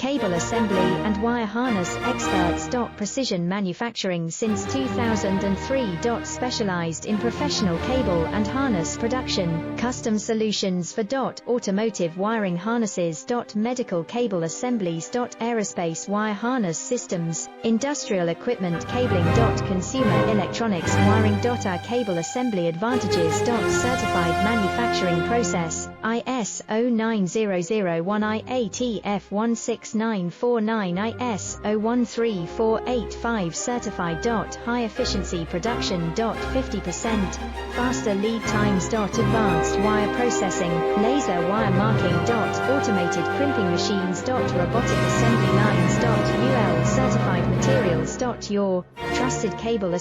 Cable assembly and wire harness experts. Precision manufacturing since 2003. Specialized in professional cable and harness production. Custom solutions for automotive wiring harnesses. Medical cable assemblies. Aerospace wire harness systems. Industrial equipment cabling. Consumer electronics wiring. Our cable assembly advantages. Certified manufacturing process. ISO 9001 IATF 16949 ISO 13485 certified. High efficiency production. 50% faster lead times. Advanced wire processing, laser wire marking. Automated crimping machines. Robotic assembly lines. UL certified materials. Your trusted cable